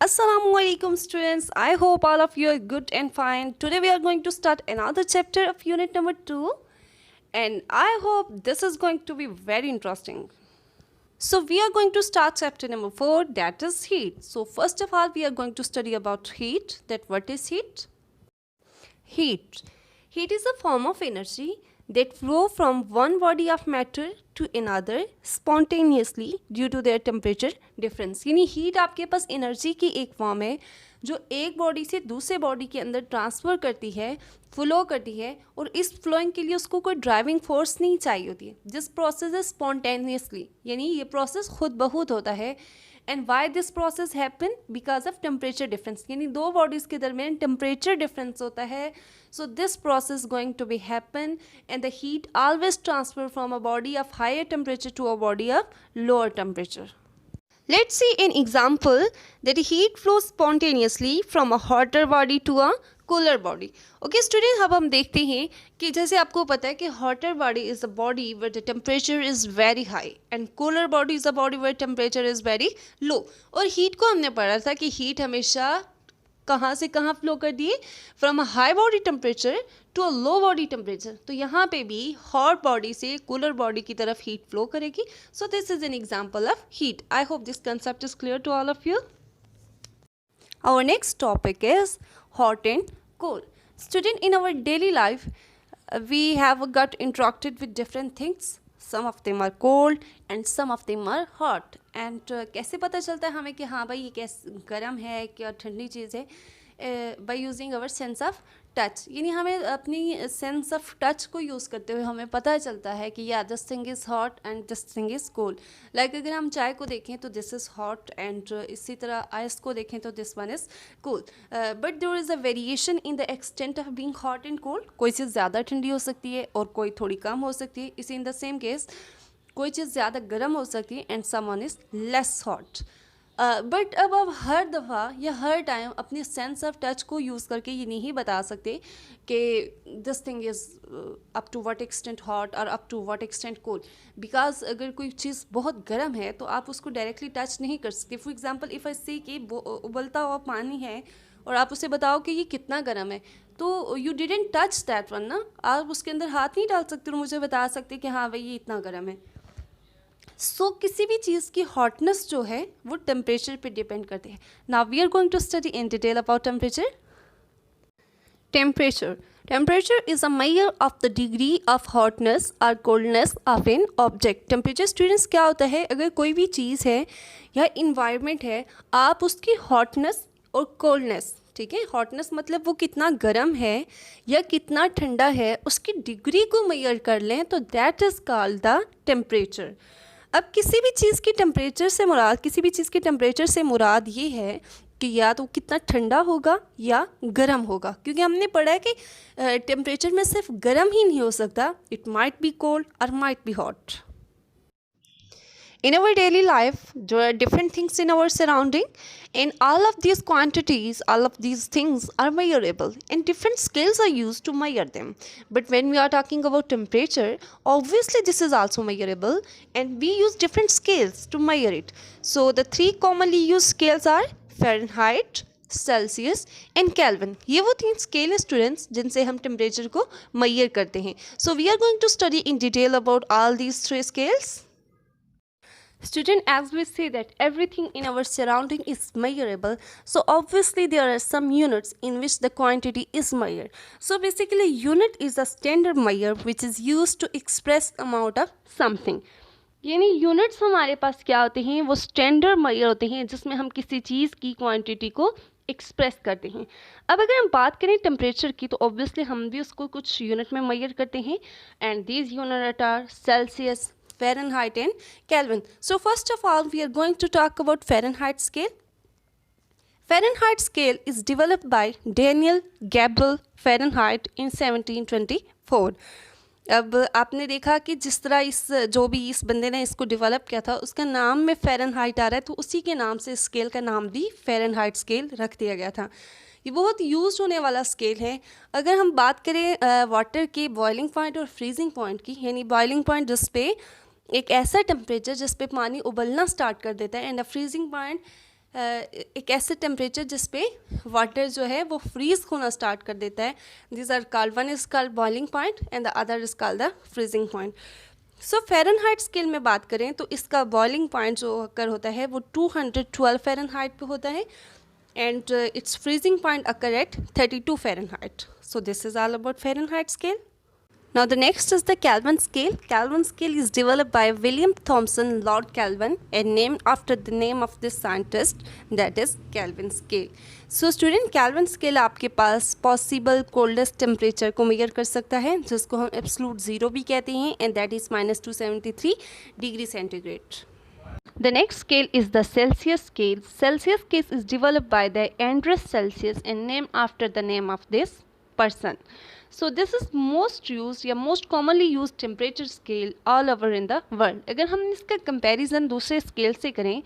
Assalamualaikum students. I hope all of you are good and fine. Today we are going to start another chapter of unit number 2 and I hope this is going to be very interesting. So we are going to start chapter number 4, that is heat. So first of all we are going to study about heat. That what is heat? Heat. Heat is a form of energy that flow from one body of matter to another spontaneously due to their temperature difference. यानी heat आपके पास energy की एक form है जो एक body से दूसरे body के अंदर ट्रांसफ़र करती है, फ्लो करती है और इस फ्लोइंग के लिए उसको कोई ड्राइविंग फोर्स नहीं चाहिए होती है. दिस प्रोसेस इज स्पॉन्टेनियसली, यानी ये प्रोसेस खुद ब खुद होता है. And why this process happen? Because of temperature difference, यानी दो बॉडीज़ के दरमियान टेम्परेचर डिफरेंस होता है. So this process going to be happen and the heat always transfer from a body of higher temperature to a body of lower temperature. Let's see an example that heat flows spontaneously from a hotter body to a cooler body. Okay student, अब हम देखते हैं कि जैसे आपको पता है कि hotter body is a body where the temperature is very high and cooler body is a body where temperature is very low. और heat को हमने पढ़ा था कि heat हमेशा कहाँ से कहाँ फ्लो कर दिए, from a high body temperature to a low body temperature. तो यहाँ पे भी हॉट बॉडी से कूलर बॉडी की तरफ हीट फ्लो करेगी. So this is an example of heat. I hope this concept is clear to all of you. Our next topic is hot and cold. Student, in our daily life we have got interacted with different things. Some of them are cold and some of them are hot. And कैसे पता चलता है हमें कि हाँ भाई ये कैसे गर्म है क्या ठंडी चीज़ है? by using our sense of touch. यानी हमें अपनी सेंस ऑफ टच को यूज़ करते हुए हमें पता चलता है कि या this thing is hot and this thing is cold. Like अगर हम चाय को देखें तो दिस इज़ हॉट एंड इसी तरह आइस को देखें तो this one is cold. But there is a variation in the extent of being hot and cold. कोई चीज़ ज़्यादा ठंडी हो सकती है और कोई थोड़ी कम हो सकती है. इसी इन द सेम केस कोई चीज़ ज़्यादा गर्म हो सकती है and someone is less hot. But अब आप हर दफ़ा या हर टाइम अपने सेंस ऑफ टच को यूज़ करके ये नहीं बता सकते कि this thing is up to what extent hot और up to what extent cold. Because अगर कोई चीज़ बहुत गर्म है तो आप उसको डायरेक्टली टच नहीं कर सकते. फॉर एग्जांपल इफ़ आई से कि उबलता हुआ पानी है और आप उसे बताओ कि ये कितना गर्म है, तो you didn't touch that one ना. आप उसके अंदर हाथ नहीं डाल सकते और मुझे बता सकते कि हाँ भाई ये इतना गर्म है. सो किसी भी चीज़ की हॉटनेस जो है वो टेम्परेचर पे डिपेंड करती है. Now we are going to study in detail about temperature. Temperature is a measure of the degree of hotness और coldness of an object. Temperature students क्या होता है? अगर कोई भी चीज़ है या इन्वायरमेंट है, आप उसकी हॉटनेस और कोल्डनेस, ठीक है, हॉटनेस मतलब वो कितना गर्म है या कितना ठंडा है, उसकी डिग्री को मेजर कर लें तो that is called the temperature. अब किसी भी चीज़ की टेम्परेचर से मुराद ये है कि या तो कितना ठंडा होगा या गर्म होगा. क्योंकि हमने पढ़ा है कि टेम्परेचर में सिर्फ गर्म ही नहीं हो सकता, इट माइट बी कोल्ड और might be hot. In our daily life, there are different things in our surrounding, and all of these quantities, all of these things are measurable, and different scales are used to measure them. But when we are talking about temperature, obviously this is also measurable, and we use different scales to measure it. So the three commonly used scales are Fahrenheit, Celsius and kelvin. ये वो तीन scale हैं students जिनसे हम temperature को measure करते हैं. So we are going to study in detail about all these three scales. Student, as we say that everything in our surrounding is measurable, so obviously there are some units in which the quantity is measured. So basically unit is a standard measure which is used to express amount of something. यानी units हमारे पास क्या होते हैं? वो standard major होते हैं जिसमें हम किसी चीज़ की क्वांटिटी को एक्सप्रेस करते हैं. अब अगर हम बात करें टेम्परेचर की तो ऑब्वियसली हम भी उसको कुछ यूनिट में मेजर करते हैं and these unit are Celsius, Fahrenheit and Kelvin. So first of all we are going to talk about Fahrenheit scale. Fahrenheit scale is developed by Daniel Gabriel Fahrenheit in 1724. अब आपने देखा कि जिस तरह जो भी इस बंदे ने इसको डेवलप किया था उसका नाम में फ़ारेनहाइट आ रहा है, तो उसी के नाम से स्केल का नाम भी फ़ारेनहाइट स्केल रख दिया गया था. ये बहुत यूज़ होने वाला स्केल है. अगर हम बात करें वाटर के बॉइलिंग पॉइंट और फ्रीजिंग पॉइंट की, यानी बॉइलिंग पॉइंट जिस पे एक ऐसा टेम्परेचर जिस पे पानी उबलना स्टार्ट कर देता है एंड अ फ्रीजिंग पॉइंट एक ऐसे टेम्परेचर जिस पे वाटर जो है वो फ्रीज होना स्टार्ट कर देता है. This are called, one is called boiling point and the other is called the freezing point. So Fahrenheit scale में बात करें तो इसका बॉइलिंग पॉइंट जो अकर होता है वो 212 फ़ारेनहाइट पे होता है and it's freezing point occur at 32 Fahrenheit. So this is all about Fahrenheit scale. Now the next is the Kelvin scale. Kelvin scale is developed by William Thomson Lord Kelvin and named after the name of this scientist, that is Kelvin scale. So student, Kelvin scale आपके पास possible coldest temperature को measure कर सकता है जिसको हम absolute zero भी कहते हैं and that is -273 degree centigrade. The next scale is the Celsius scale. Celsius scale is developed by the Andreas Celsius and named after the name of this person. So this is most used या most commonly used temperature scale all over in the world. अगर हम इसका comparison दूसरे scale से करें,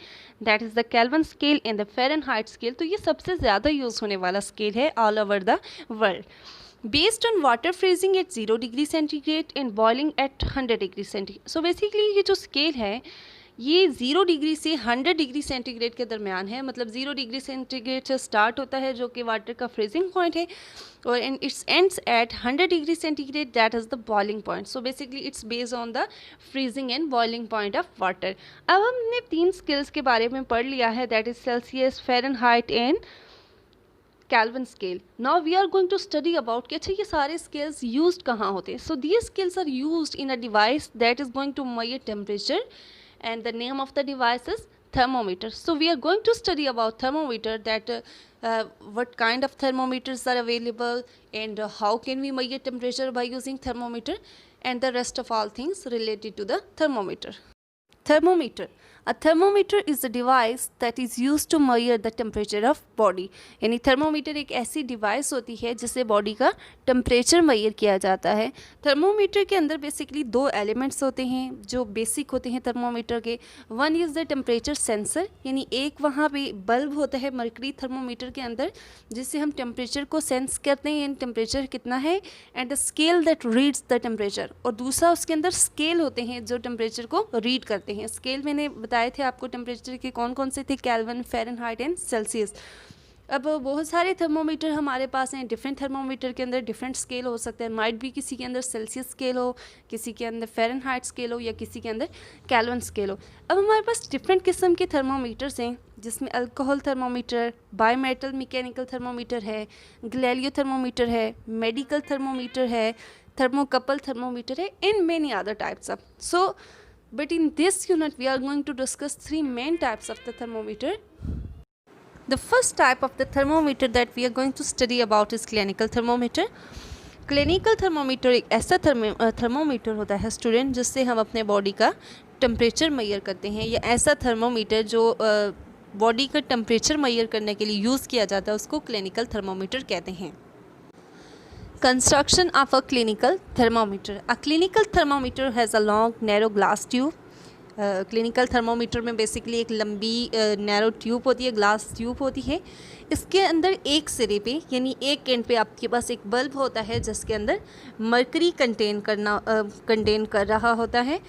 that is the Kelvin scale and the Fahrenheit scale, तो ये सबसे ज़्यादा use होने वाला scale है all over the world. Based on water freezing at 0 degree centigrade and boiling at 100 degree centigrade. So basically ये जो scale है ये 0 डिग्री से 100 डिग्री सेंटीग्रेड के दरमियान है. मतलब 0 डिग्री सेंटीग्रेड से स्टार्ट होता है जो कि वाटर का फ्रीजिंग पॉइंट है और it's ends at 100 degree centigrade, that is the boiling point. So basically it's based on the freezing and boiling point of water. अब हमने 3 स्केल्स के बारे में पढ़ लिया है, that is Celsius, Fahrenheit and Kelvin scale. Now we are going to study about कि अच्छा ये सारे scales used कहाँ होते हैं. So these scales are used in a device that is going to measure temperature and the name of the device is thermometer. So we are going to study about thermometer, that what kind of thermometers are available and how can we measure temperature by using thermometer and the rest of all things related to the thermometer. Thermometer. A thermometer is a device that is used to measure the temperature of body. यानी thermometer एक ऐसी device होती है जिससे body का temperature measure किया जाता है. थर्मोमीटर के अंदर बेसिकली 2 एलिमेंट्स होते हैं जो बेसिक होते हैं थर्मोमीटर के. One is the temperature sensor, यानी एक वहाँ पे बल्ब होता है मर्करी थर्मोमीटर के अंदर जिससे हम टेम्परेचर को सेंस करते हैं, यानी टेम्परेचर कितना है, and the scale that reads the temperature. और दूसरा उसके अंदर स्केल होते हैं जो टेम्परेचर को रीड करते हैं. स्केल मैंने बताए थे आपको टेम्परेचर के कौन कौन से थे, केल्विन, फ़ारेनहाइट एंड सेल्सियस. अब बहुत सारे थर्मोमीटर हमारे पास हैं. डिफरेंट थर्मोमीटर के अंदर डिफरेंट स्केल हो सकते हैं. माइट भी किसी के अंदर सेल्सियस स्केल हो, किसी के अंदर फ़ारेनहाइट स्केल हो या किसी के अंदर केल्विन स्केल हो. अब हमारे पास डिफरेंट किस्म के थर्मोमीटर्स हैं जिसमें alcohol thermometer, biometal mechanical thermometer है, गैलिलियो थर्मोमीटर है, मेडिकल थर्मोमीटर है, थर्मोकपल थर्मोमीटर है, in many other types of. So but in this unit we are going to discuss 3 main types of the thermometer. The first type of the thermometer that we are going to study about is clinical thermometer. Clinical thermometer एक ऐसा thermometer होता है student जिससे हम अपने body का temperature measure करते हैं, या ऐसा थर्मोमीटर जो बॉडी का टेम्परेचर मेजर करने के लिए यूज़ किया जाता है उसको क्लिनिकल थर्मोमीटर कहते हैं. Construction of a clinical thermometer. A clinical thermometer has a long narrow glass tube. Clinical thermometer में बेसिकली एक लंबी नैरो ट्यूब होती है, ग्लास ट्यूब होती है. इसके अंदर एक सिरे पे यानी एक एंड पे आपके पास एक बल्ब होता है जिसके अंदर मरकरी कंटेन कर रहा होता है.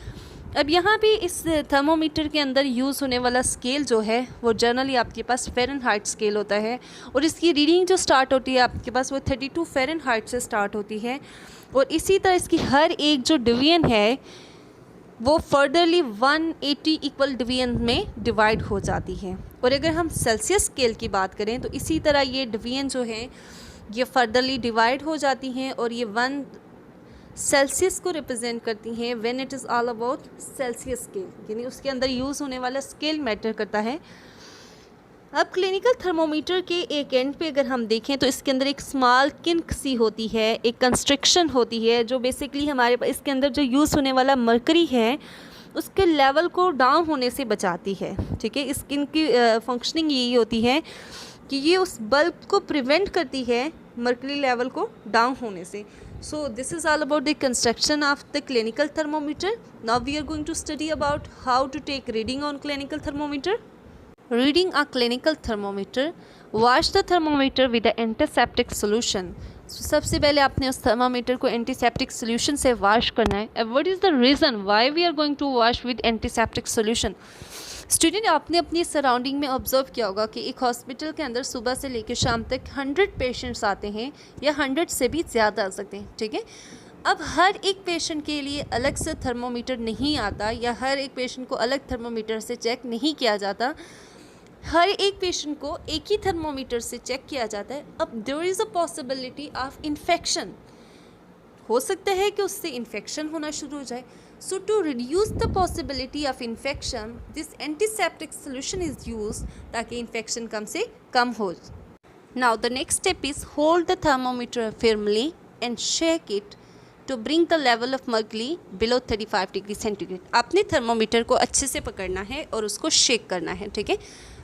अब यहाँ पे इस थर्मोमीटर के अंदर यूज़ होने वाला स्केल जो है वो जनरली आपके पास फ़ारेनहाइट स्केल होता है और इसकी रीडिंग जो स्टार्ट होती है आपके पास वो 32 फ़ारेनहाइट से स्टार्ट होती है. और इसी तरह इसकी हर एक जो डिवीजन है वो फर्दरली 180 इक्वल डिवीजन में डिवाइड हो जाती है. और अगर हम सेल्सियस स्केल की बात करें तो इसी तरह ये डिवीजन जो है ये फर्दरली डिवाइड हो जाती हैं और ये 1 सेल्सियस को रिप्रेजेंट करती हैं when it is all about Celsius scale, यानी उसके अंदर यूज़ होने वाला स्केल मैटर करता है. अब क्लिनिकल थर्मोमीटर के एक एंड पे अगर हम देखें तो इसके अंदर एक स्मॉल किंक सी होती है, एक कंस्ट्रिक्शन होती है जो बेसिकली हमारे इसके अंदर जो यूज़ होने वाला मरकरी है उसके लेवल को डाउन होने से बचाती है. ठीक है, इस किंक की फंक्शनिंग यही होती है कि ये उस बल्ब को प्रिवेंट करती है मरकरी लेवल को डाउन होने से. So this is all about the construction of the clinical thermometer. Now we are going to study about how to take reading on clinical thermometer. Reading a clinical thermometer. Wash the thermometer with the antiseptic solution. So सबसे पहले आपने उस thermometer को antiseptic solution से wash करना है. What is the reason why we are going to wash with antiseptic solution? Student, आपने अपनी सराउंडिंग में ऑब्जर्व किया होगा कि एक हॉस्पिटल के अंदर सुबह से लेकर शाम तक 100 पेशेंट्स आते हैं या 100 से भी ज़्यादा आ सकते हैं, ठीक है। अब हर एक पेशेंट के लिए अलग से थर्मोमीटर नहीं आता या हर एक पेशेंट को अलग थर्मोमीटर से चेक नहीं किया जाता, हर एक पेशेंट को एक ही थर्मोमीटर से चेक किया जाता है। अब there is a possibility of infection, हो सकता है कि उससे इन्फेक्शन होना शुरू हो जाए। So to reduce the possibility of infection this antiseptic solution is use, ताकि इन्फेक्शन कम से कम हो। Now the next step is hold the thermometer firmly and shake it to bring the level of mercury below 35 degree centigrade. आपने thermometer को अच्छे से पकड़ना है और उसको शेक करना है, ठीक है।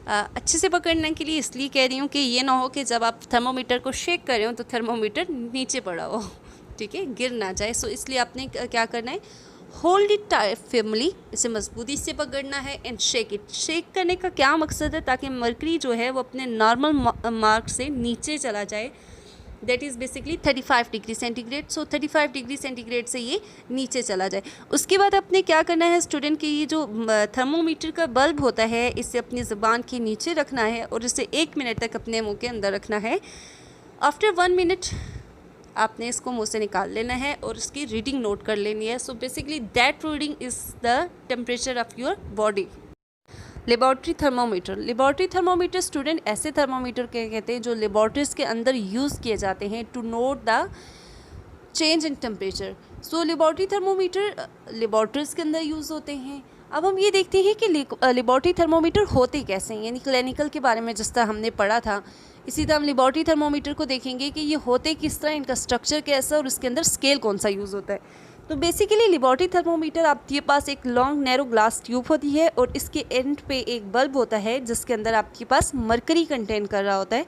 अच्छे से पकड़ने के लिए इसलिए कह रही हूँ कि ये ना हो कि जब आप थर्मोमीटर को शेक कर रहे हो तो थर्मोमीटर नीचे पड़ा हो, ठीक है, गिर ना जाए। सो इसलिए आपने क्या करना है, होल्ड इट firmly, इसे मजबूती से पकड़ना है एंड शेक इट। शेक करने का क्या मकसद है, ताकि मर्करी जो है वो अपने नॉर्मल मार्क से नीचे चला जाए, that is basically 35 degree centigrade. So 35 degree centigrade से ये नीचे चला जाए। उसके बाद आपने क्या करना है स्टूडेंट कि ये जो थर्मोमीटर का बल्ब होता है इसे अपनी ज़ुबान के नीचे रखना है और इसे 1 मिनट तक अपने मुंह के अंदर रखना है। आफ्टर 1 मिनट आपने इसको मुंह से निकाल लेना है और इसकी रीडिंग नोट कर लेनी है। So basically that reading is the temperature of your body. Laboratory thermometer, laboratory thermometer student ऐसे थर्मोमीटर के कहते हैं जो लेबॉर्ट्रीज के अंदर यूज़ किए जाते हैं to note the change in temperature. So laboratory thermometer laboratories के अंदर यूज़ होते हैं। अब हम ये देखते हैं कि लेबॉर्ट्री थर्मोमीटर होते कैसे हैं, यानी क्लिनिकल के बारे में जिस तरह हमने पढ़ा था, इसी तरह हम लेबॉर्ट्री थर्मोमीटर को देखेंगे कि ये होते किस तरह, इनका स्ट्रक्चर कैसा और इसके अंदर स्केल कौन सा यूज़ होता है। तो बेसिकली लेबॉर्ट्री थर्मोमीटर आपके पास एक लॉन्ग नैरो ग्लास ट्यूब होती है और इसके एंड पे एक बल्ब होता है जिसके अंदर आपके पास मरकरी कंटेन कर रहा होता है।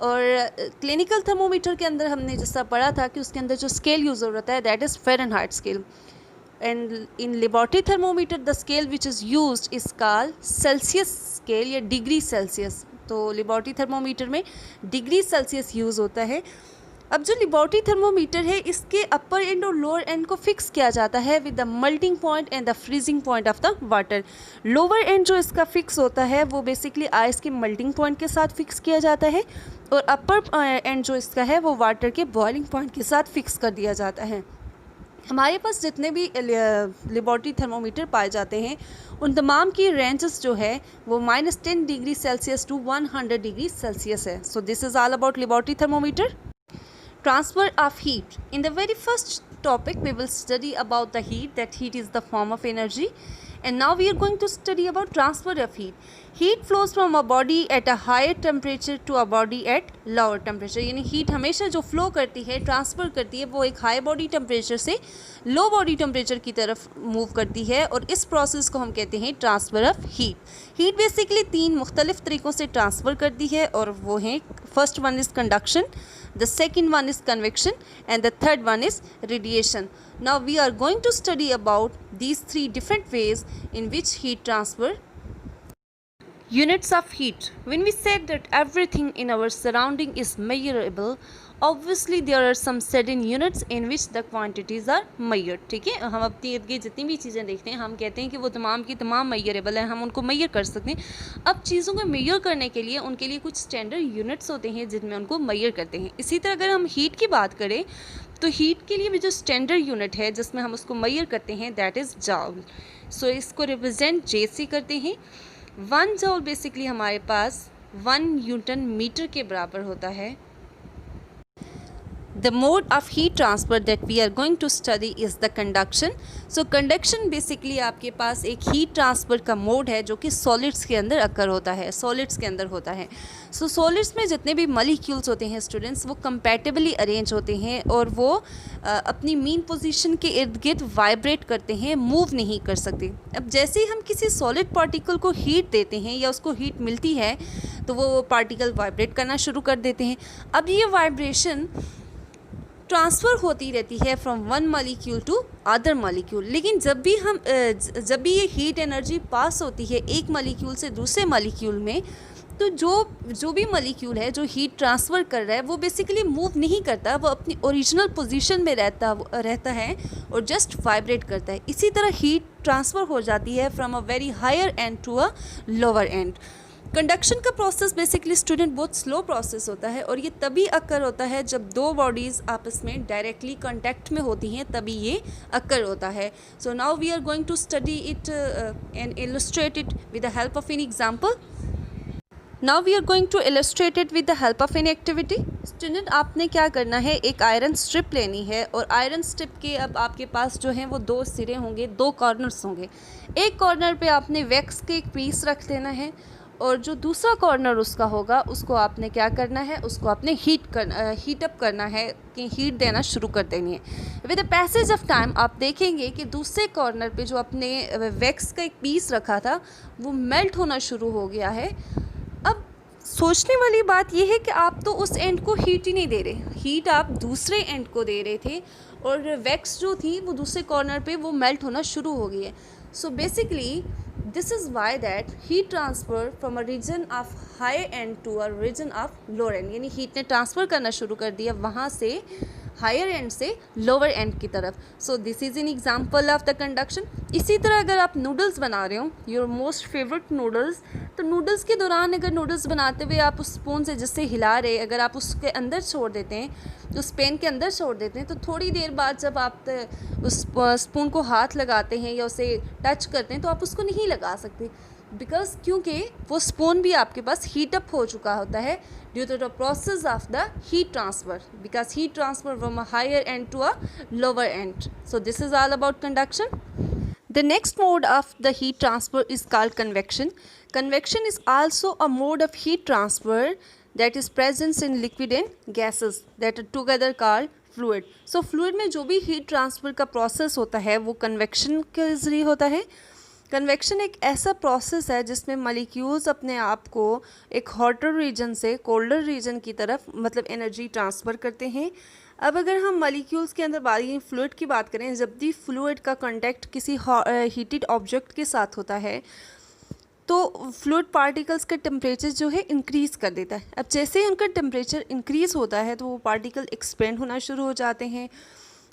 और क्लिनिकल थर्मोमीटर के अंदर हमने जैसा पढ़ा था कि उसके अंदर जो स्केल यूज़ होता है that is Fahrenheit scale. And in laboratory thermometer the scale which is used is called Celsius scale या डिग्री सेल्सियस। तो लेबॉर्ट्री थर्मोमीटर में डिग्री सेल्सियस यूज़ होता है। अब जो लेबॉर्ट्री थर्मोमीटर है इसके अपर एंड और लोअर एंड को फिक्स किया जाता है with the melting point and the freezing point of the water. Lower and जो इसका फिक्स होता है वो बेसिकली आइस के मेल्टिंग पॉइंट के साथ फिक्स किया जाता है और अपर एंड जो इसका है वो वाटर के बॉइलिंग पॉइंट के साथ फिक्स कर दिया जाता है। हमारे पास जितने भी लेबॉर्ट्री थर्मोमीटर पाए जाते हैं उन तमाम की रेंजेस जो है वो -10 degree Celsius to 100 degree Celsius है। So this is all about laboratory thermometer. Transfer of heat. In the very first topic we will study about the heat, that heat is the form of energy, and now we are going to study about transfer of heat. Heat flows from a body at a higher temperature to a body at lower temperature. यानी heat हमेशा जो flow करती है, transfer करती है, वो एक high body temperature से low body temperature की तरफ move करती है और इस process को हम कहते हैं transfer of heat. Heat basically 3 मुख्तलिफ तरीक़ों से ट्रांसफ़र करती है और वो हैं, first one is conduction, the second one is convection, and the third one is radiation. Now we are going to study about these 3 different ways in which heat transfer. Units of heat. When we said that everything in our surrounding is measurable, obviously there are some certain units in which the quantities are measured. ठीक है, हम अपनी इर्द गिर्द जितनी भी चीज़ें देखते हैं हम कहते हैं कि वो तमाम की तमाम मेजरेबल है, हम उनको मेजर कर सकते हैं। अब चीज़ों को मेजर करने के लिए उनके लिए कुछ स्टैंडर्ड यूनिट्स होते हैं जिनमें उनको मेजर करते हैं। इसी तरह अगर हम हीट की बात करें तो हीट के लिए भी जो स्टैंडर्ड यूनिट है जिसमें हम उसको मेजर करते हैं दैट इज़ जॉल। सो इसको रिप्रेजेंट जे से करते हैं। 1 जॉल बेसिकली हमारे पास 1 न्यूटन मीटर के बराबर होता है। The mode of heat transfer that we are going to study is the conduction. So conduction basically आपके पास एक heat transfer का mode है जो कि solids के अंदर अकर होता है, solids के अंदर होता है। So solids में जितने भी molecules होते हैं students वो compatibly arrange होते हैं और वो अपनी mean position के इर्द गिर्द vibrate करते हैं, move नहीं कर सकते। अब जैसे ही हम किसी solid particle को heat देते हैं या उसको heat मिलती है तो वो particle vibrate करना शुरू कर देते हैं। अब ये vibration ट्रांसफ़र होती रहती है from one molecule to other molecule, लेकिन जब भी ये हीट एनर्जी पास होती है एक मॉलिक्यूल से दूसरे मॉलिक्यूल में, तो जो भी मॉलिक्यूल है जो हीट ट्रांसफ़र कर रहा है वो बेसिकली मूव नहीं करता, वो अपनी ओरिजिनल पोजीशन में रहता है और जस्ट वाइब्रेट करता है। इसी तरह हीट ट्रांसफ़र हो जाती है from a very higher end to a lower end. Conduction का प्रोसेस बेसिकली स्टूडेंट बहुत स्लो प्रोसेस होता है और ये तभी अकर होता है जब दो बॉडीज़ आपस में डायरेक्टली कांटेक्ट में होती हैं, तभी ये अकर होता है। So now we are going to study it and illustrate it with the help of an example. Now we are going to illustrate it with the help of an activity. Student, आपने क्या करना है, एक iron strip लेनी है और iron strip के अब आपके पास जो है वो दो सिरे होंगे, दो कॉर्नर्स होंगे। एक कॉर्नर पे आपने वैक्स के एक पीस रख लेना है और जो दूसरा कॉर्नर उसका होगा उसको आपने क्या करना है, उसको आपने हीट अप करना है, कि हीट देना शुरू कर देनी है। With the passage of time आप देखेंगे कि दूसरे कॉर्नर पे जो आपने वैक्स का एक पीस रखा था वो मेल्ट होना शुरू हो गया है। अब सोचने वाली बात यह है कि आप तो उस एंड को हीट ही नहीं दे रहे, हीट आप दूसरे एंड को दे रहे थे और वैक्स जो थी वो दूसरे कॉर्नर पे वो मेल्ट होना शुरू हो गई है। So basically this is why that heat transfer from a region of high end to a region of lower end, यानी हीट ने ट्रांसफ़र करना शुरू कर दिया वहाँ से हायर एंड से लोअर एंड की तरफ। So this is an example of the conduction. इसी तरह अगर आप नूडल्स बना रहे हो, योर मोस्ट फेवरेट नूडल्स, तो नूडल्स के दौरान अगर नूडल्स बनाते हुए आप उस स्पून से जिससे हिला रहे, अगर आप उसके अंदर छोड़ देते हैं, उस पैन के अंदर छोड़ देते हैं, तो थोड़ी देर बाद जब आप उस स्पून को हाथ लगाते हैं या उसे टच करते हैं तो आप उसको नहीं लगा सकते, बिकॉज क्योंकि वो स्पून भी आपके पास हीट अप हो चुका होता है due to the process of the heat transfer, because heat transfer from a higher end to a lower end. So this is all about conduction. The next mode of the heat transfer is called convection. Convection is also a mode of heat transfer that is present in liquid and gases that are together called fluid. So fluid में जो भी heat transfer का process होता है वो convection के ज़रिए होता है। कन्वेक्शन एक ऐसा प्रोसेस है जिसमें मॉलिक्यूल्स अपने आप को एक हॉटर रीजन से कोल्डर रीजन की तरफ मतलब एनर्जी ट्रांसफ़र करते हैं। अब अगर हम मॉलिक्यूल्स के अंदर फ्लूइड की बात करें, जब भी फ्लूइड का कांटेक्ट किसी हीटेड ऑब्जेक्ट के साथ होता है तो फ्लूइड पार्टिकल्स का टेम्परेचर जो है इंक्रीज़ कर देता है। अब जैसे ही उनका टेम्परेचर इंक्रीज़ होता है तो वो पार्टिकल एक्सपेंड होना शुरू हो जाते हैं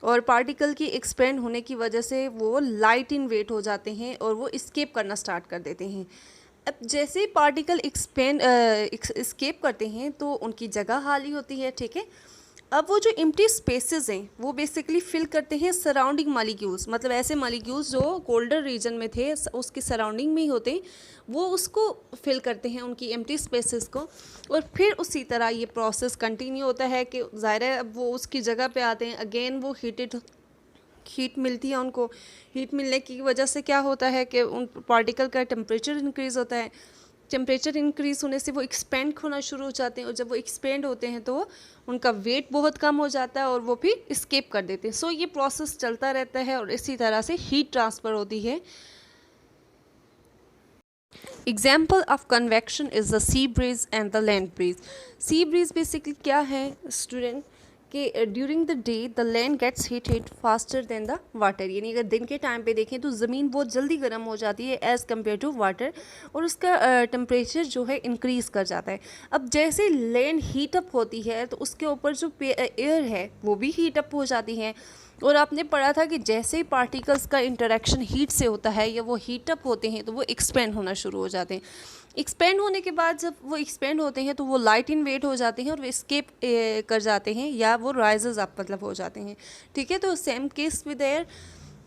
और पार्टिकल की एक्सपेंड होने की वजह से वो लाइट इन वेट हो जाते हैं और वो इस्केप करना स्टार्ट कर देते हैं। अब जैसे ही पार्टिकल इस्केप करते हैं तो उनकी जगह खाली होती है, ठीक है। अब वो जो एम्प्टी स्पेसेस हैं वो बेसिकली फिल करते हैं सराउंडिंग मॉलिक्यूल्स, मतलब ऐसे मॉलिक्यूल्स जो कोल्डर रीजन में थे उसकी सराउंडिंग में ही होते हैं, वो उसको फिल करते हैं उनकी एम्प्टी स्पेसेस को। और फिर उसी तरह ये प्रोसेस कंटिन्यू होता है कि ज़ाहिर है अब वो उसकी जगह पे आते हैं, अगेन वो हीट मिलती है उनको। हीट मिलने की वजह से क्या होता है कि उन पार्टिकल का टेम्परेचर इंक्रीज़ होता है। टेम्परेचर इंक्रीज़ होने से वो एक्सपेंड होना शुरू हो जाते हैं और जब वो एक्सपेंड होते हैं तो उनका वेट बहुत कम हो जाता है और वो फिर इस्केप कर देते हैं। सो ये प्रोसेस चलता रहता है और इसी तरह से हीट ट्रांसफ़र होती है। Example of convection is the sea breeze and the land breeze. Sea breeze basically क्या है स्टूडेंट कि during the day the land gets heated faster than the water, यानी अगर दिन के टाइम पे देखें तो ज़मीन बहुत जल्दी गर्म हो जाती है एज़ कम्पेयर टू वाटर और उसका टेम्परेचर जो है इंक्रीज़ कर जाता है। अब जैसे लैंड हीट अप होती है तो उसके ऊपर जो एयर है वो भी हीट अप हो जाती है और आपने पढ़ा था कि जैसे ही पार्टिकल्स का इंटरेक्शन हीट से होता है या वो हीट अप होते हैं तो वो एक्सपेंड होना शुरू हो जाते हैं। एक्सपेंड होने के बाद जब वो एक्सपेंड होते हैं तो वो लाइट इन वेट हो जाते हैं और वो एस्केप कर जाते हैं या वो राइजेस अप मतलब हो जाते हैं, ठीक है। तो सेम केस विद एयर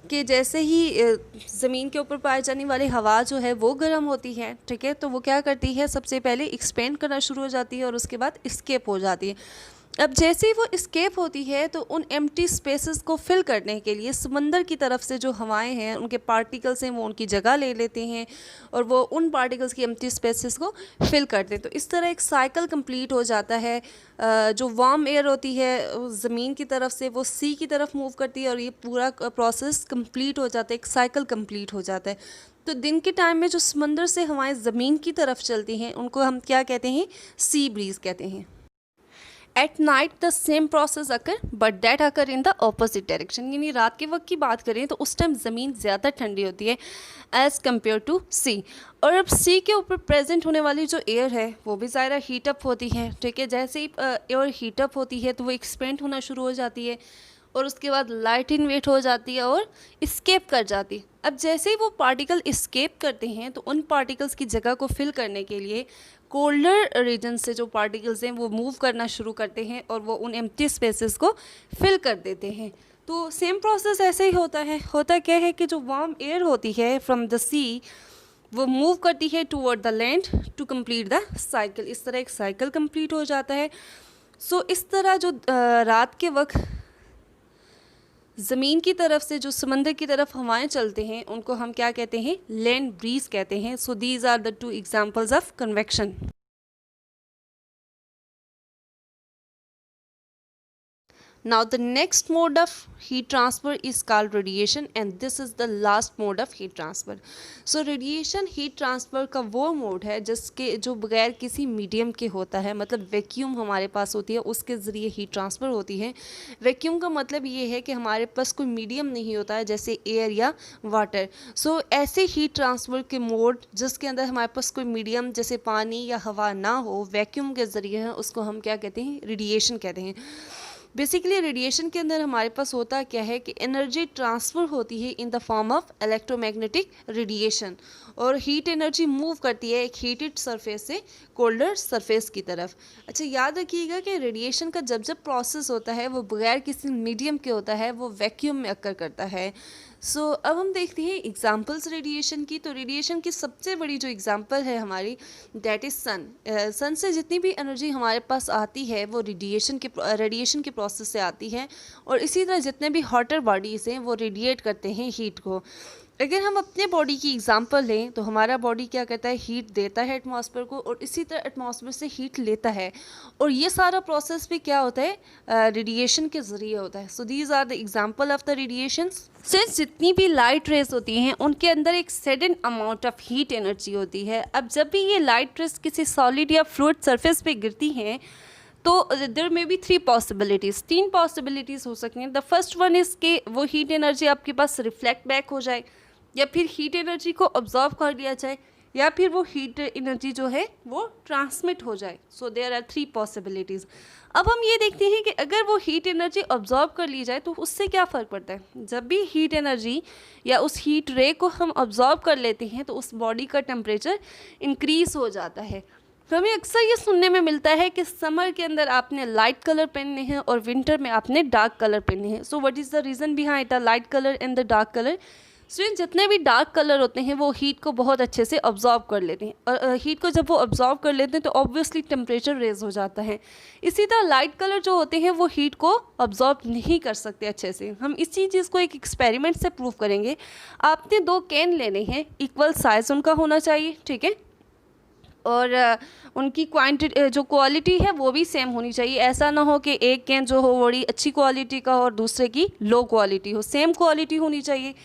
कि जैसे ही ज़मीन के ऊपर पाए जाने वाली हवा जो है वो गर्म होती है, ठीक है, तो वो क्या करती है सबसे पहले एक्सपेंड करना शुरू हो जाती है और उसके बाद एस्केप हो जाती है। अब जैसे ही वो एस्केप होती है तो उन एम्प्टी स्पेसेस को फिल करने के लिए समंदर की तरफ से जो हवाएं हैं उनके पार्टिकल्स हैं वो उनकी जगह ले लेते हैं और वो उन पार्टिकल्स की एम्प्टी स्पेसेस को फिल करते हैं। तो इस तरह एक साइकिल कंप्लीट हो जाता है। जो वार्म एयर होती है ज़मीन की तरफ से वो सी की तरफ मूव करती है और ये पूरा प्रोसेस कंप्लीट हो जाता है, एक साइकिल कंप्लीट हो जाता है। तो दिन के टाइम में जो समंदर से हवाएं ज़मीन की तरफ चलती हैं उनको हम क्या कहते हैं, सी ब्रीज कहते हैं। At night the same process occur but that occur in the opposite direction, यानी रात के वक्त की बात करें तो उस टाइम ज़मीन ज़्यादा ठंडी होती है एज़ कम्पेयर टू सी। और अब सी के ऊपर प्रेजेंट होने वाली जो एयर है वो भी ज़्यादा हीटअप होती है, ठीक है। जैसे ही एयर हीटअप होती है तो वो एक्सपेंड होना शुरू हो जाती है और उसके बाद लाइट इन्वेट हो जाती है और इस्केप कर जाती है। अब जैसे ही वो पार्टिकल इस्केप करते हैं तो उन पार्टिकल्स की जगह को फिल करने के लिए कोल्डर रीजन से जो पार्टिकल्स हैं वो मूव करना शुरू करते हैं और वो उन एम्प्टी स्पेसेस को फिल कर देते हैं। तो सेम प्रोसेस ऐसे ही होता है। होता क्या है कि जो वार्म एयर होती है फ्रॉम द सी वो मूव करती है toward the land to complete the cycle. इस तरह एक साइकिल कंप्लीट हो जाता है। सो इस तरह जो रात के वक्त ज़मीन की तरफ से जो समंदर की तरफ हवाएं चलते हैं उनको हम क्या कहते हैं, लैंड ब्रीज कहते हैं। So these are the 2 examples of convection. Now the next mode of heat transfer is called radiation and this is the last mode of heat transfer. So radiation heat transfer का वो mode है जिसके जो बगैर किसी medium के होता है, मतलब वैक्यूम हमारे पास होती है उसके ज़रिए हीट ट्रांसफ़र होती है। वैक्यूम का मतलब ये है कि हमारे पास कोई मीडियम नहीं होता है जैसे एयर या वाटर। सो ऐसे हीट ट्रांसफ़र के मोड जिसके अंदर हमारे पास कोई मीडियम जैसे पानी या हवा ना हो, वैक्यूम के ज़रिए है, उसको हम क्या कहते हैं, रेडिएशन कहते हैं। बेसिकली रेडिएशन के अंदर हमारे पास होता क्या है कि एनर्जी ट्रांसफ़र होती है in the form of electromagnetic radiation और हीट एनर्जी मूव करती है एक हीटेड सरफेस से कोल्डर सरफेस की तरफ। अच्छा, याद रखिएगा कि रेडिएशन का जब जब प्रोसेस होता है वो बगैर किसी मीडियम के होता है, वो वैक्यूम में अक्कर करता है। सो अब हम देखते हैं एग्जांपल्स रेडिएशन की। तो रेडिएशन की सबसे बड़ी जो एग्जांपल है हमारी, दैट इज़ सन। सन से जितनी भी एनर्जी हमारे पास आती है वो रेडिएशन के प्रोसेस से आती है और इसी तरह जितने भी हॉटर बॉडीज़ हैं वो रेडिएट करते हैं हीट को। अगर हम अपने बॉडी की एग्जांपल लें तो हमारा बॉडी क्या करता है, हीट देता है एटमॉस्फेयर को और इसी तरह एटमॉस्फेयर से हीट लेता है और ये सारा प्रोसेस भी क्या होता है, रेडिएशन के ज़रिए होता है। So these are the example of the radiations. Since जितनी भी लाइट रेज होती हैं उनके अंदर एक sudden amount of heat energy होती है। अब जब भी ये लाइट रेज किसी सॉलिड या फ्लूइड सरफेस पे गिरती हैं तो देर में भी 3 पॉसिबिलिटीज़, 3 पॉसिबिलिटीज़ हो सकती हैं। द फर्स्ट वन इज़ कि वो हीट एनर्जी आपके पास रिफ्लेक्ट बैक हो जाए या फिर हीट एनर्जी को ऑब्जॉर्व कर लिया जाए या फिर वो हीट एनर्जी जो है वो ट्रांसमिट हो जाए। So there are 3 possibilities. अब हम ये देखते हैं कि अगर वो हीट एनर्जी ऑब्जॉर्व कर ली जाए तो उससे क्या फ़र्क पड़ता है। जब भी हीट एनर्जी या उस हीट रे को हम ऑब्जॉर्व कर लेते हैं तो उस बॉडी का टेम्परेचर इंक्रीज़ हो जाता है। तो हमें अक्सर ये सुनने में मिलता है कि समर के अंदर आपने लाइट कलर पहनने हैं और विंटर में आपने डार्क कलर पहनने हैं। So what is the reason behind the light colour and the dark colour. So जितने भी डार्क कलर होते हैं वो हीट को बहुत अच्छे से ऑब्जॉर्व कर लेते हैं और हीट को जब वो ऑब्जॉर्व कर लेते हैं तो ऑब्वियसली टेम्परेचर रेज हो जाता है। इसी तरह लाइट कलर जो होते हैं वो हीट को ऑब्जॉर्व नहीं कर सकते अच्छे से। हम इसी चीज़ को एक एक्सपेरिमेंट से प्रूव करेंगे। आपने 2 कैन लेने हैं, इक्वल साइज़ उनका होना चाहिए, ठीक है, और उनकी क्वांटिटी जो क्वालिटी है वो भी सेम होनी चाहिए। ऐसा ना हो कि एक कैन जो हो बड़ी अच्छी क्वालिटी का हो और दूसरे की लो क्वालिटी हो, सेम क्वालिटी होनी चाहिए।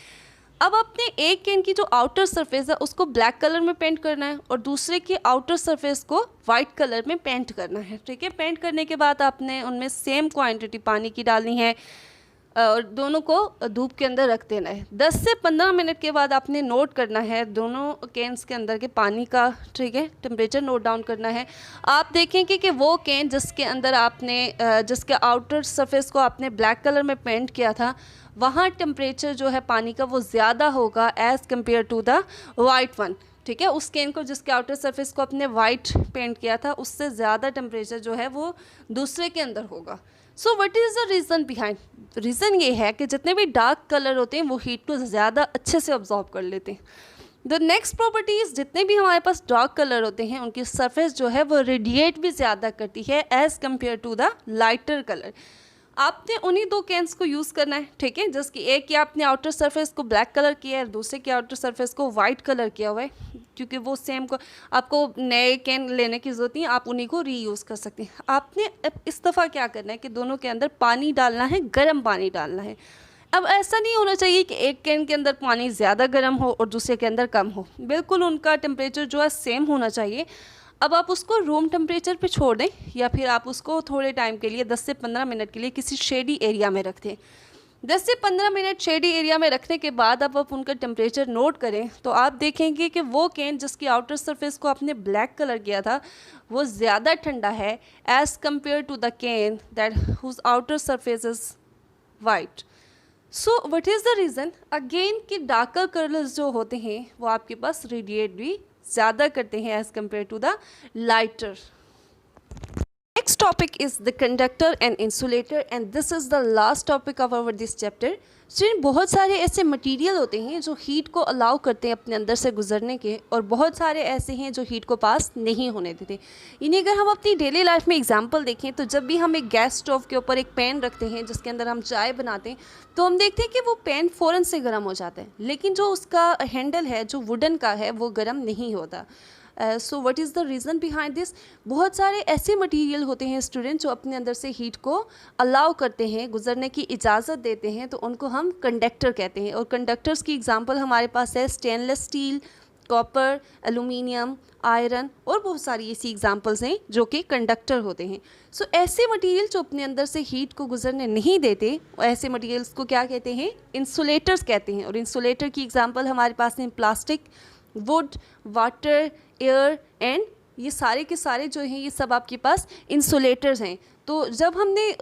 अब अपने एक कैन की जो आउटर सरफेस है उसको ब्लैक कलर में पेंट करना है और दूसरे की आउटर सरफेस को वाइट कलर में पेंट करना है, ठीक है। पेंट करने के बाद आपने उनमें सेम क्वांटिटी पानी की डालनी है और दोनों को धूप के अंदर रख देना है। 10 से 15 मिनट के बाद आपने नोट करना है दोनों कैन्स के अंदर के पानी का, ठीक है, टेम्परेचर नोट डाउन करना है। आप देखेंगे कि वो कैन जिसके अंदर आपने जिसके आउटर सरफेस को आपने ब्लैक कलर में पेंट किया था वहाँ टेम्परेचर जो है पानी का वो ज़्यादा होगा as compare to the white one, ठीक है। उस कैन को जिसके आउटर सरफेस को आपने वाइट पेंट किया था उससे ज़्यादा टेम्परेचर जो है वो दूसरे के अंदर होगा। सो what is the reason behind. Reason ये है कि जितने भी डार्क कलर होते हैं वो हीट को ज़्यादा अच्छे से ऑब्जॉर्व कर लेते हैं। द नेक्स्ट प्रॉपर्टीज़, जितने भी हमारे पास डार्क कलर होते हैं उनकी सरफेस जो है वो रेडिएट भी ज़्यादा करती है as compare to the lighter colour. आपने उन्हीं 2 कैन्स को यूज़ करना है, ठीक है, जिसकी एक की आपने आउटर सरफेस को ब्लैक कलर किया है, दूसरे के आउटर सरफेस को वाइट कलर किया हुआ है, क्योंकि वो सेम को आपको नए कैन लेने की ज़रूरत नहीं, आप उन्हीं को रीयूज़ कर सकते हैं। आपने इस दफ़ा क्या करना है कि दोनों के अंदर पानी डालना है, गर्म पानी डालना है। अब ऐसा नहीं होना चाहिए कि एक कैन के अंदर पानी ज़्यादा गर्म हो और दूसरे के अंदर कम हो, बिल्कुल उनका टेम्परेचर जो है सेम होना चाहिए। अब आप उसको रूम टेम्परेचर पे छोड़ दें या फिर आप उसको थोड़े टाइम के लिए 10 से 15 मिनट के लिए किसी शेडी एरिया में रख दें। 10 से 15 मिनट शेडी एरिया में रखने के बाद अब आप उनका टेम्परेचर नोट करें तो आप देखेंगे कि वो कैन जिसकी आउटर सरफेस को आपने ब्लैक कलर किया था वो ज़्यादा ठंडा है as compare to the can that whose outer surface is white. So what is the reason again कि डार्कर कलर्स जो होते हैं वो आपके पास रेडिएट भी ज़्यादा करते हैं as compare to the lighter. Next topic is the conductor and insulator and this is the last topic of our this chapter. Student बहुत सारे ऐसे मटेरियल होते हैं जो हीट को अलाउ करते हैं अपने अंदर से गुजरने के, और बहुत सारे ऐसे हैं जो हीट को पास नहीं होने देते। इन्हें अगर हम अपनी डेली लाइफ में एग्जांपल देखें तो जब भी हम एक गैस स्टोव के ऊपर एक पैन रखते हैं जिसके अंदर हम चाय बनाते हैं तो हम देखते हैं कि वो पैन फ़ौरन से गर्म हो जाता है, लेकिन जो उसका हैंडल है जो वुडन का है वो गर्म नहीं होता। सो what is the reason behind this? बहुत सारे ऐसे मटेरियल होते हैं स्टूडेंट जो अपने अंदर से हीट को अलाउ करते हैं, गुजरने की इजाज़त देते हैं, तो उनको हम कंडक्टर कहते हैं। और कंडक्टर्स की एग्जांपल हमारे पास है stainless steel, copper, aluminium, iron और बहुत सारी ऐसी एग्जांपल्स हैं जो कि कंडक्टर होते हैं। सो ऐसे मटेरियल जो अपने अंदर से हीट को गुजरने नहीं देते, ऐसे मटेरियल्स को क्या कहते हैं? इंसुलेटर्स कहते हैं। और इंसुलेटर की एग्जांपल हमारे पास हैं plastic, would, water, air and ये सारे के सारे जो हैं ये सब आपके पास इंसुलेटर्स हैं। तो जब हमने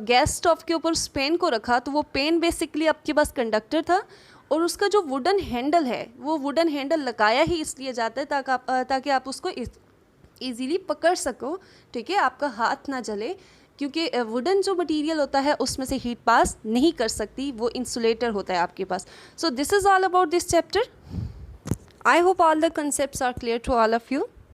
गैस स्टोव के ऊपर उस पेन को रखा तो वो पेन बेसिकली आपके पास कंडक्टर था, और उसका जो वुडन हैंडल है वो वुडन हैंडल लगाया ही इसलिए जाता है ताकि आप उसको ईज़िली पकड़ सको, ठीक है, आपका हाथ ना जले, क्योंकि वुडन जो मटेरियल होता है उसमें से हीट पास नहीं कर सकती, वो इंसुलेटर होता है आपके पास। So this is all about this chapter. I hope all the concepts are clear to all of you.